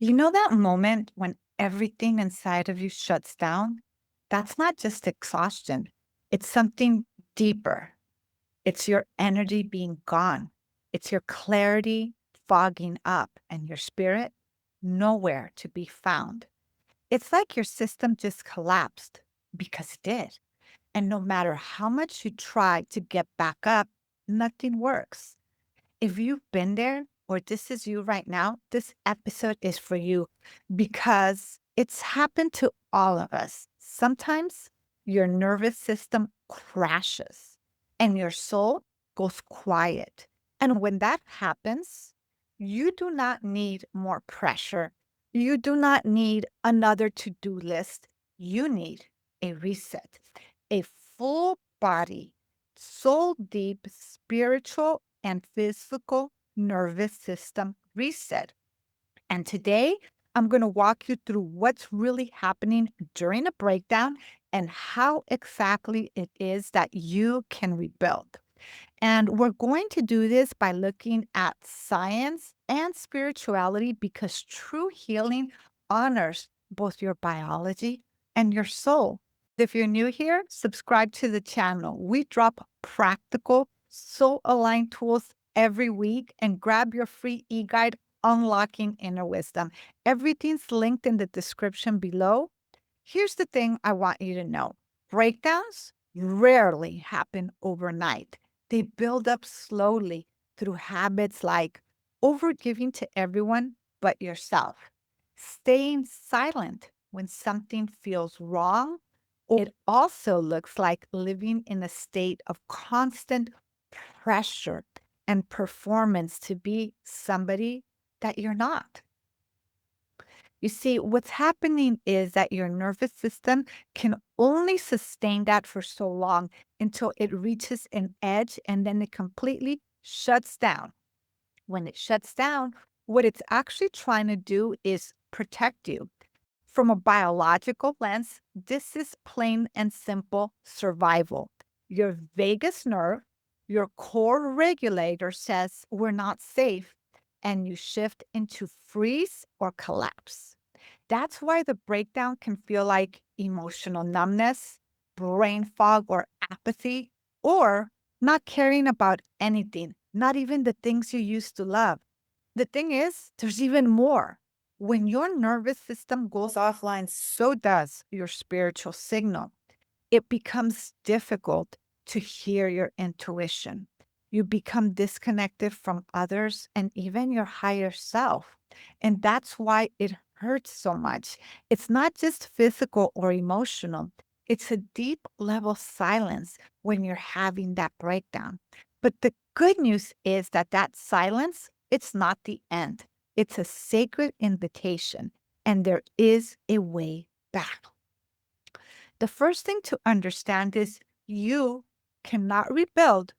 You know that moment when everything inside of you shuts down? That's not just exhaustion, it's something deeper. It's your energy being gone, it's your clarity fogging up, and your spirit nowhere to be found. It's like your system just collapsed because it did. And no matter how much you try to get back up, nothing works. If you've been there or this is you right now, this episode is for you because it's happened to all of us. Sometimes your nervous system crashes and your soul goes quiet. And when that happens, you do not need more pressure. You do not need another to do list. You need a reset, a full body, soul deep spiritual and physical nervous system reset. And today, I'm going to walk you through what's really happening during a breakdown and how exactly it is that you can rebuild. And we're going to do this by looking at science and spirituality because true healing honors both your biology and your soul. If you're new here, subscribe to the channel. We drop practical, soul aligned tools every week and grab your free e guide, Unlocking Inner Wisdom. Everything's linked in the description below. Here's the thing I want you to know: breakdowns rarely happen overnight. They build up slowly through habits like overgiving to everyone but yourself, staying silent when something feels wrong. It also looks like living in a state of constant pressure and performance to be somebody that you're not. You see, what's happening is that your nervous system can only sustain that for so long until it reaches an edge and then it completely shuts down. When it shuts down, what it's actually trying to do is protect you. From a biological lens, this is plain and simple survival. Your vagus nerve, your core regulator says we're not safe, and you shift into freeze or collapse. That's why the breakdown can feel like emotional numbness, brain fog, or apathy, or not caring about anything, not even the things you used to love. The thing is, there's even more. When your nervous system goes offline, so does your spiritual signal. It becomes difficult to hear your intuition. You become disconnected from others and even your higher self. And that's why it hurts so much. It's not just physical or emotional, it's a deep level silence when you're having that breakdown. But the good news is that that silence, it's not the end. It's a sacred invitation, and there is a way back. The first thing to understand is you cannot rebuild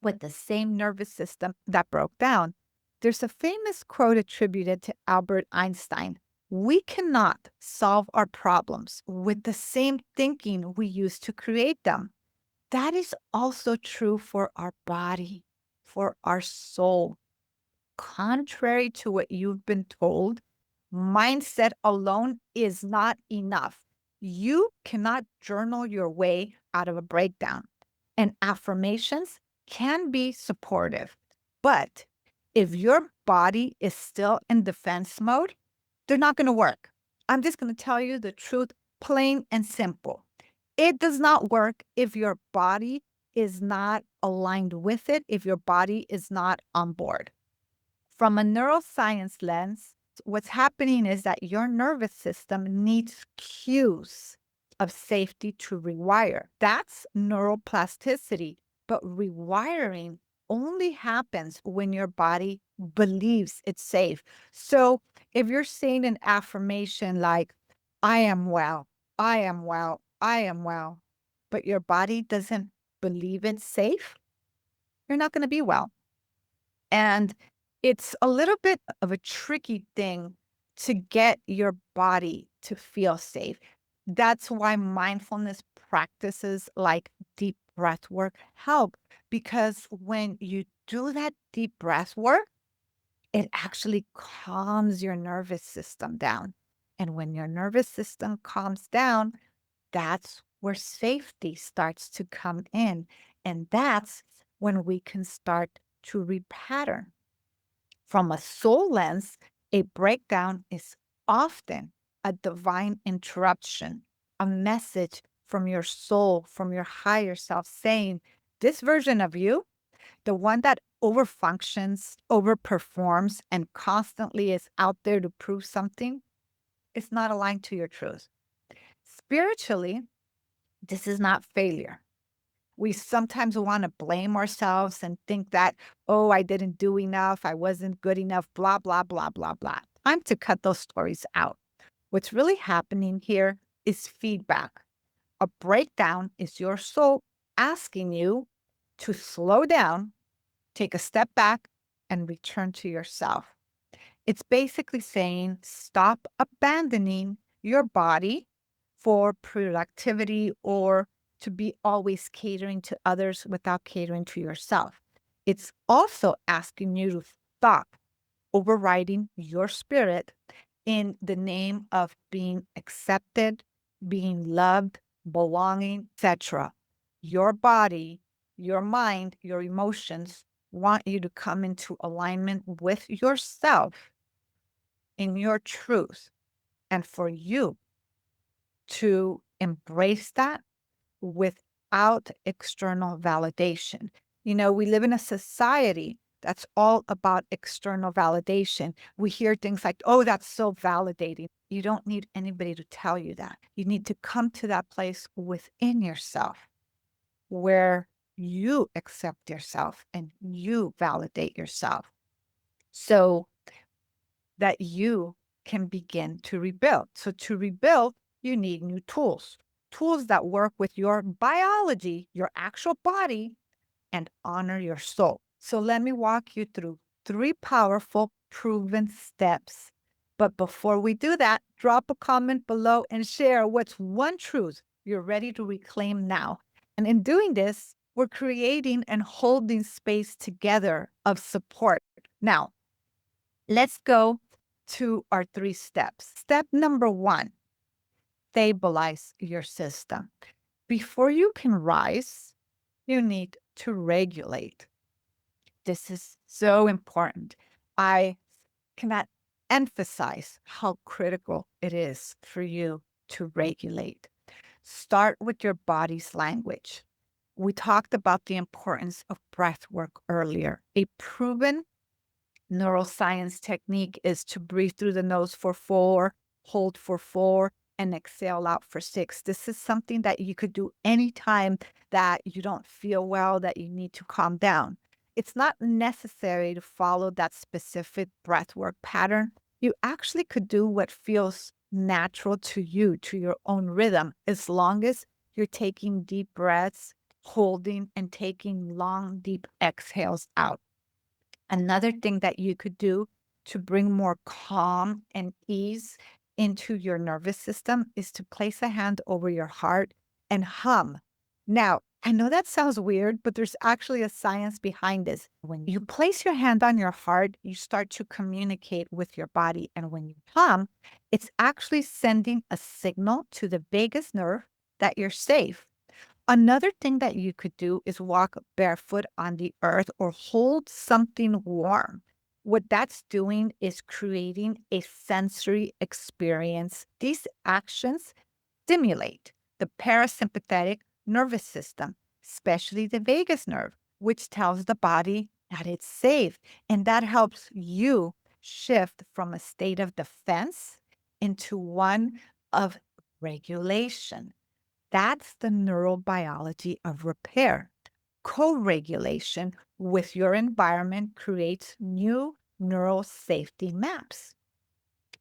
with the same nervous system that broke down. There's a famous quote attributed to Albert Einstein: "We cannot solve our problems with the same thinking we used to create them." That is also true for our body, for our soul. Contrary to what you've been told, mindset alone is not enough. You cannot journal your way out of a breakdown, and affirmations can be supportive. But if your body is still in defense mode, they're not going to work. I'm just going to tell you the truth, plain and simple. It does not work if your body is not aligned with it, if your body is not on board. From a neuroscience lens, what's happening is that your nervous system needs cues of safety to rewire. That's neuroplasticity. But rewiring only happens when your body believes it's safe. So if you're saying an affirmation like, "I am well, I am well, I am well," but your body doesn't believe it's safe, you're not going to be well. And it's a little bit of a tricky thing to get your body to feel safe. That's why mindfulness practices like deep breath work help, because when you do that deep breath work, It actually calms your nervous system down. And when your nervous system calms down, that's where safety starts to come in. And that's when we can start to repattern. From a soul lens, a breakdown is often a divine interruption, a message from your soul, from your higher self saying, this version of you, the one that overfunctions, overperforms, and constantly is out there to prove something, is not aligned to your truth. Spiritually, this is not failure. We sometimes want to blame ourselves and think that, oh, I didn't do enough, I wasn't good enough, blah, blah, blah, blah, blah. Time to cut those stories out. What's really happening here is feedback. A breakdown is your soul asking you to slow down, take a step back, and return to yourself. It's basically saying stop abandoning your body for productivity or to be always catering to others without catering to yourself. It's also asking you to stop overriding your spirit in the name of being accepted, being loved, belonging, etc. Your body, your mind, your emotions want you to come into alignment with yourself in your truth and for you to embrace that without external validation. You know, we live in a society that's all about external validation. We hear things like, oh, that's so validating. You don't need anybody to tell you that. You need to come to that place within yourself where you accept yourself and you validate yourself so that you can begin to rebuild. So, to rebuild, you need new tools, tools that work with your biology, your actual body, and honor your soul. So let me walk you through three powerful, proven steps. But before we do that, drop a comment below and share what's one truth you're ready to reclaim now. And in doing this, we're creating and holding space together of support. Now, let's go to our three steps. Step number one, stabilize your system. Before you can rise, you need to regulate. This is so important. I cannot emphasize how critical it is for you to regulate. Start with your body's language. We talked about the importance of breath work earlier. A proven neuroscience technique is to breathe through the nose for 4, hold for 4, and exhale out for 6. This is something that you could do anytime that you don't feel well, that you need to calm down. It's not necessary to follow that specific breath work pattern. You actually could do what feels natural to you, to your own rhythm, as long as you're taking deep breaths, holding, and taking long, deep exhales out. Another thing that you could do to bring more calm and ease into your nervous system is to place a hand over your heart and hum. Now, I know that sounds weird, but there's actually a science behind this. When you place your hand on your heart, you start to communicate with your body. And when you hum, it's actually sending a signal to the vagus nerve that you're safe. Another thing that you could do is walk barefoot on the earth or hold something warm. What that's doing is creating a sensory experience. These actions stimulate the parasympathetic nervous system, especially the vagus nerve, which tells the body that it's safe. And that helps you shift from a state of defense into one of regulation. That's the neurobiology of repair. Co regulation with your environment creates new neural safety maps.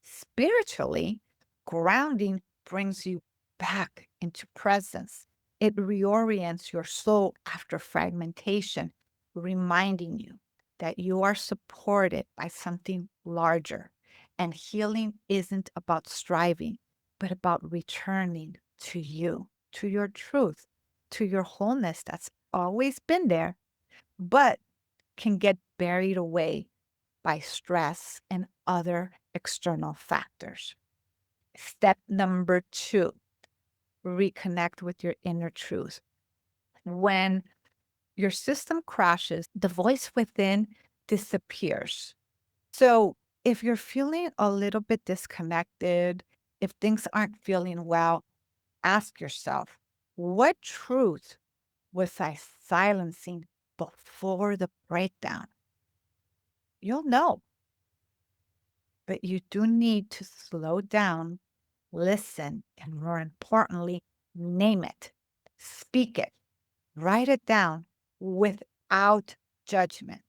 Spiritually, grounding brings you back into presence. It reorients your soul after fragmentation, reminding you that you are supported by something larger. And healing isn't about striving, but about returning to you, to your truth, to your wholeness that's always been there, but can get buried away by stress and other external factors. Step number 2, reconnect with your inner truth. When your system crashes, the voice within disappears. So if you're feeling a little bit disconnected, if things aren't feeling well, ask yourself, what truth was I silencing before the breakdown? You'll know, but you do need to slow down, listen, and more importantly, name it, speak it, write it down without judgment.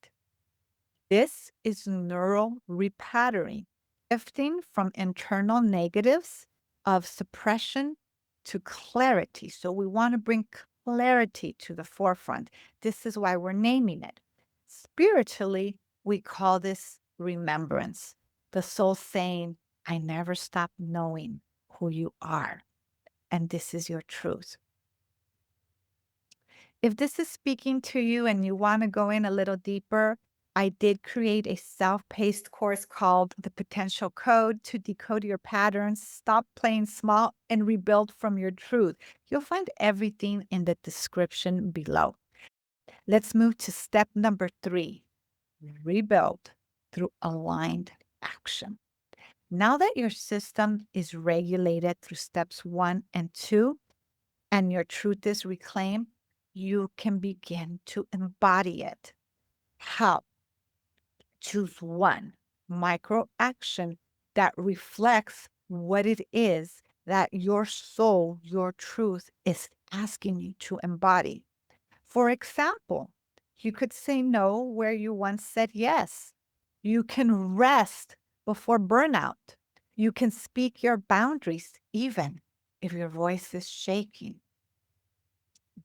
This is neural repatterning, shifting from internal negatives of suppression to clarity. So we want to bring clarity to the forefront. This is why we're naming it. Spiritually, we call this remembrance. The soul saying, I never stopped knowing who you are, and this is your truth. If this is speaking to you and you want to go in a little deeper, I did create a self-paced course called The Potential Code to Decode Your Patterns, Stop Playing Small, and Rebuild from Your Truth. You'll find everything in the description below. Let's move to step number 3, rebuild through aligned action. Now that your system is regulated through steps 1 and 2, and your truth is reclaimed, you can begin to embody it. How? Choose one micro action that reflects what it is that your soul, your truth is asking you to embody. For example, you could say no where you once said yes. You can rest before burnout. You can speak your boundaries even if your voice is shaking.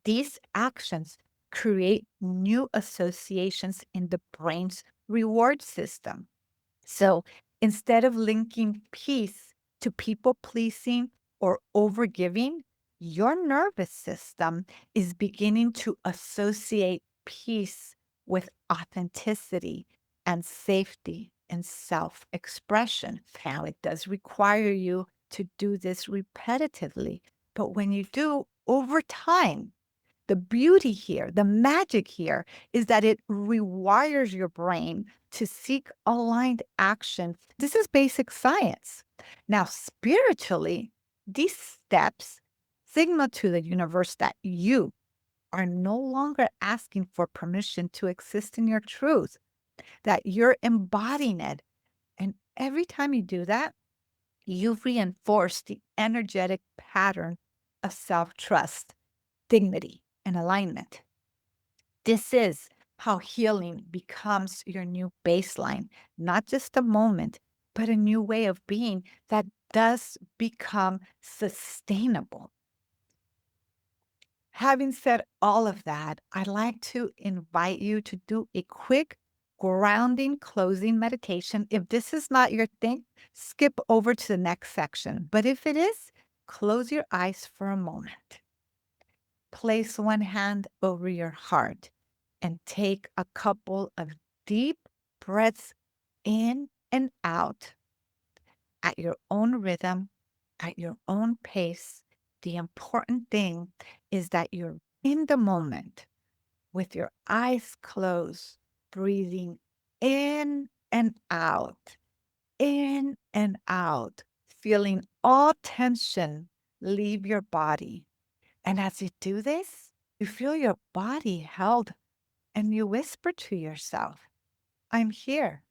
These actions create new associations in the brain's reward system. So instead of linking peace to people pleasing or overgiving, your nervous system is beginning to associate peace with authenticity and safety and self expression. Now, it does require you to do this repetitively, but when you do over time, the beauty here, the magic here is that it rewires your brain to seek aligned action. This is basic science. Now, spiritually, these steps signal to the universe that you are no longer asking for permission to exist in your truth, that you're embodying it. And every time you do that, you reinforce the energetic pattern of self trust, dignity, and alignment. This is how healing becomes your new baseline, not just a moment, but a new way of being that does become sustainable. Having said all of that, I'd like to invite you to do a quick grounding closing meditation. If this is not your thing, skip over to the next section. But if it is, close your eyes for a moment. Place one hand over your heart and take a couple of deep breaths in and out at your own rhythm, at your own pace. The important thing is that you're in the moment with your eyes closed, breathing in and out, feeling all tension leave your body. And as you do this, you feel your body held and you whisper to yourself, I'm here.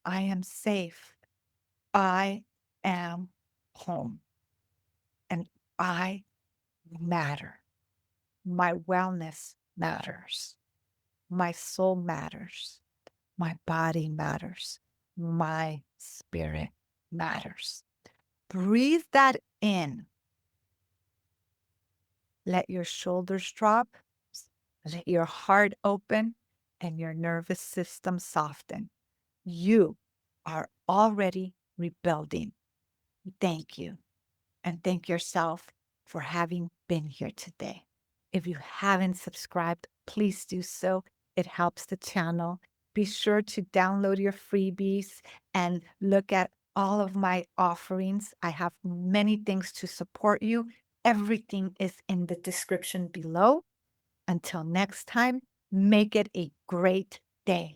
I am safe. I am home. And I matter. My wellness matters. My soul matters. My body matters. My spirit matters. Breathe that in. Let your shoulders drop. Let your heart open and your nervous system soften. You are already rebuilding. Thank you. And thank yourself for having been here today. If you haven't subscribed, please do so. It helps the channel. Be sure to download your freebies and look at all of my offerings. I have many things to support you. Everything is in the description below. Until next time, make it a great day.